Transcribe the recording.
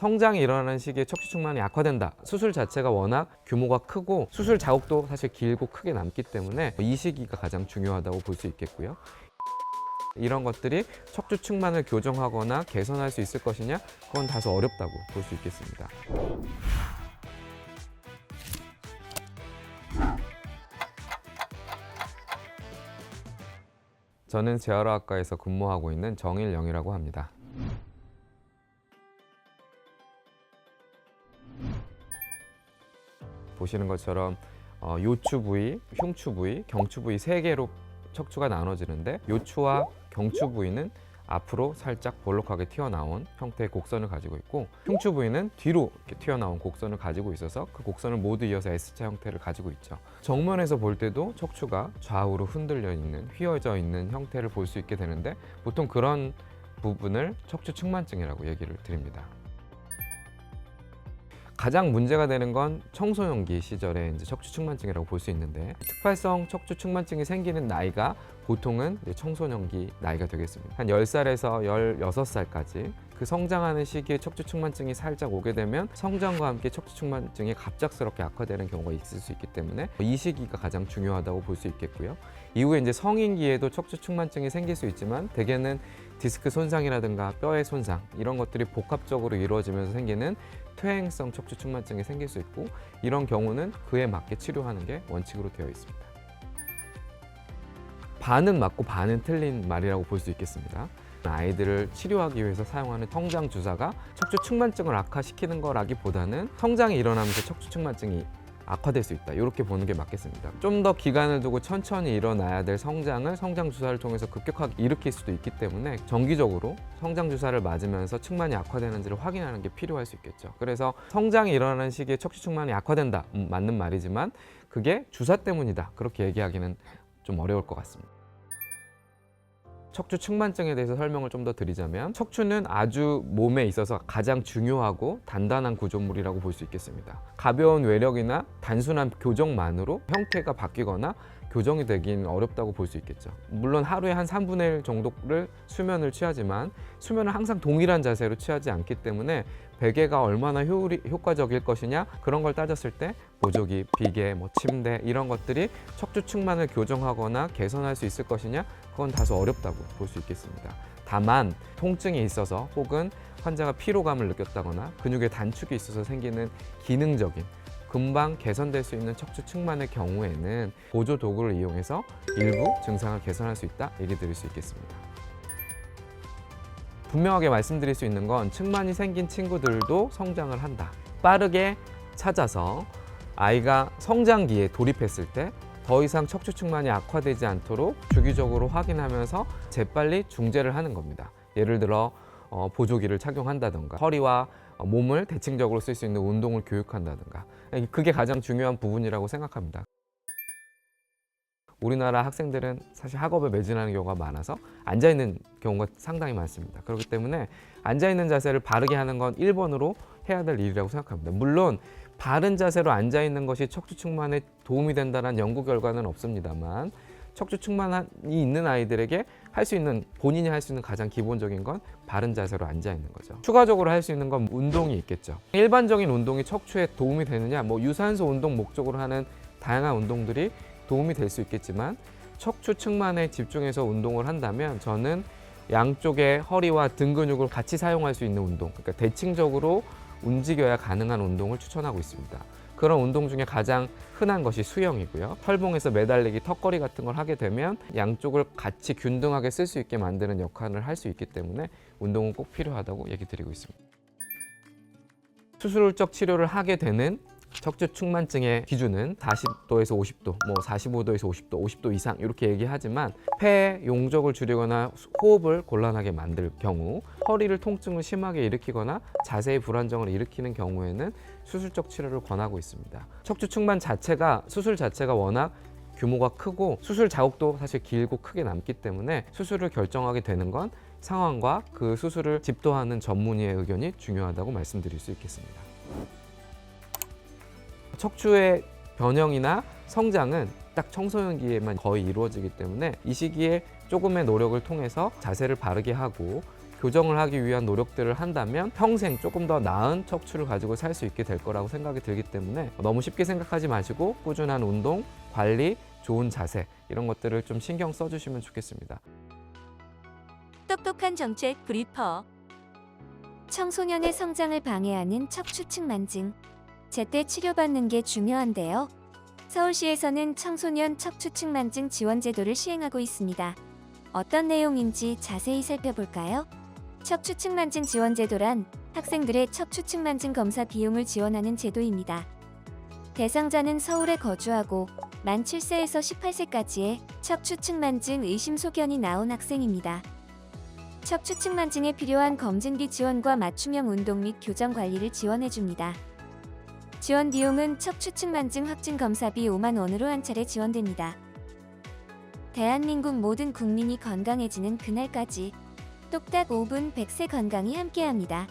성장이 일어나는 시기에 척추측만이 약화된다. 수술 자체가 워낙 규모가 크고 수술 자국도 사실 길고 크게 남기 때문에 이 시기가 가장 중요하다고 볼 수 있겠고요. 이런 것들이 척추측만을 교정하거나 개선할 수 있을 것이냐? 그건 다소 어렵다고 볼 수 있겠습니다. 저는 재활의학과에서 근무하고 있는 정일영이라고 합니다. 보시는 것처럼 요추 부위, 흉추 부위, 경추 부위 세 개로 척추가 나눠지는데 요추와 경추 부위는 앞으로 살짝 볼록하게 튀어나온 형태의 곡선을 가지고 있고 흉추 부위는 뒤로 이렇게 튀어나온 곡선을 가지고 있어서 그 곡선을 모두 이어서 S자 형태를 가지고 있죠. 정면에서 볼 때도 척추가 좌우로 흔들려 있는, 휘어져 있는 형태를 볼 수 있게 되는데 보통 그런 부분을 척추측만증이라고 얘기를 드립니다. 가장 문제가 되는 건 청소년기 시절에 이제 척추측만증이라고 볼 수 있는데 특발성 척추측만증이 생기는 나이가 보통은 청소년기 나이가 되겠습니다. 한 10살에서 16살까지 그 성장하는 시기에 척추측만증이 살짝 오게 되면 성장과 함께 척추측만증이 갑작스럽게 악화되는 경우가 있을 수 있기 때문에 이 시기가 가장 중요하다고 볼 수 있겠고요. 이후에 이제 성인기에도 척추측만증이 생길 수 있지만 대개는 디스크 손상이라든가 뼈의 손상 이런 것들이 복합적으로 이루어지면서 생기는 퇴행성 척추측만증이 생길 수 있고 이런 경우는 그에 맞게 치료하는 게 원칙으로 되어 있습니다. 반은 맞고 반은 틀린 말이라고 볼 수 있겠습니다. 아이들을 치료하기 위해서 사용하는 성장 주사가 척추측만증을 악화시키는 거라기보다는 성장이 일어나면서 척추측만증이 악화될 수 있다. 이렇게 보는 게 맞겠습니다. 좀 더 기간을 두고 천천히 일어나야 될 성장을 성장 주사를 통해서 급격하게 일으킬 수도 있기 때문에 정기적으로 성장 주사를 맞으면서 측만이 악화되는지를 확인하는 게 필요할 수 있겠죠. 그래서 성장이 일어나는 시기에 척추측만이 악화된다. 맞는 말이지만 그게 주사 때문이다. 그렇게 얘기하기는 좀 어려울 것 같습니다. 척추측만증에 대해서 설명을 좀 더 드리자면 척추는 아주 몸에 있어서 가장 중요하고 단단한 구조물이라고 볼 수 있겠습니다. 가벼운 외력이나 단순한 교정만으로 형태가 바뀌거나 교정이 되긴 어렵다고 볼 수 있겠죠. 물론 하루에 한 3분의 1 정도를 수면을 취하지만 수면을 항상 동일한 자세로 취하지 않기 때문에 베개가 얼마나 효과적일 것이냐 그런 걸 따졌을 때 보조기, 비계, 침대 이런 것들이 척추측만을 교정하거나 개선할 수 있을 것이냐 그건 다소 어렵다고 볼 수 있겠습니다. 다만 통증이 있어서 혹은 환자가 피로감을 느꼈다거나 근육의 단축이 있어서 생기는 기능적인 금방 개선될 수 있는 척추측만의 경우에는 보조 도구를 이용해서 일부 증상을 개선할 수 있다 얘기 드릴 수 있겠습니다. 분명하게 말씀드릴 수 있는 건 측만이 생긴 친구들도 성장을 한다. 빠르게 찾아서 아이가 성장기에 돌입했을 때 더 이상 척추측만이 악화되지 않도록 주기적으로 확인하면서 재빨리 중재를 하는 겁니다. 예를 들어 보조기를 착용한다든가 허리와 몸을 대칭적으로 쓸 수 있는 운동을 교육한다든가 그게 가장 중요한 부분이라고 생각합니다. 우리나라 학생들은 사실 학업에 매진하는 경우가 많아서 앉아있는 경우가 상당히 많습니다. 그렇기 때문에 앉아있는 자세를 바르게 하는 건 1번으로 해야 될 일이라고 생각합니다. 물론 바른 자세로 앉아있는 것이 척추측만에 도움이 된다는 연구 결과는 없습니다만 척추측만이 있는 아이들에게 할 수 있는 본인이 할 수 있는 가장 기본적인 건 바른 자세로 앉아 있는 거죠. 추가적으로 할 수 있는 건 운동이 있겠죠. 일반적인 운동이 척추에 도움이 되느냐 유산소 운동 목적으로 하는 다양한 운동들이 도움이 될 수 있겠지만 척추측만에 집중해서 운동을 한다면 저는 양쪽의 허리와 등 근육을 같이 사용할 수 있는 운동 그러니까 대칭적으로 움직여야 가능한 운동을 추천하고 있습니다. 그런 운동 중에 가장 흔한 것이 수영이고요. 철봉에서 매달리기, 턱걸이 같은 걸 하게 되면 양쪽을 같이 균등하게 쓸 수 있게 만드는 역할을 할 수 있기 때문에 운동은 꼭 필요하다고 얘기 드리고 있습니다. 수술적 치료를 하게 되는 척추측만증의 기준은 40도에서 50도, 45도에서 50도, 50도 이상 이렇게 얘기하지만 폐의 용적을 줄이거나 호흡을 곤란하게 만들 경우 허리를 통증을 심하게 일으키거나 자세의 불안정을 일으키는 경우에는 수술적 치료를 권하고 있습니다. 척추측만 자체가 수술 자체가 워낙 규모가 크고 수술 자국도 사실 길고 크게 남기 때문에 수술을 결정하게 되는 건 상황과 그 수술을 집도하는 전문의의 의견이 중요하다고 말씀드릴 수 있겠습니다. 척추의 변형이나 성장은 딱 청소년기에만 거의 이루어지기 때문에 이 시기에 조금의 노력을 통해서 자세를 바르게 하고 교정을 하기 위한 노력들을 한다면 평생 조금 더 나은 척추를 가지고 살 수 있게 될 거라고 생각이 들기 때문에 너무 쉽게 생각하지 마시고 꾸준한 운동, 관리, 좋은 자세 이런 것들을 좀 신경 써주시면 좋겠습니다. 똑똑한 정책 브리퍼. 청소년의 성장을 방해하는 척추측만증. 제때 치료받는 게 중요한데요. 서울시에서는 청소년 척추측만증 지원제도를 시행하고 있습니다. 어떤 내용인지 자세히 살펴볼까요? 척추측만증 지원제도란 학생들의 척추측만증 검사 비용을 지원하는 제도입니다. 대상자는 서울에 거주하고 만 7세에서 18세까지의 척추측만증 의심 소견이 나온 학생입니다. 척추측만증에 필요한 검진비 지원과 맞춤형 운동 및 교정 관리를 지원해줍니다. 지원 비용은 척추측만증 확진 검사비 5만 원으로 한 차례 지원됩니다. 대한민국 모든 국민이 건강해지는 그날까지 똑딱 5분 100세 건강이 함께합니다.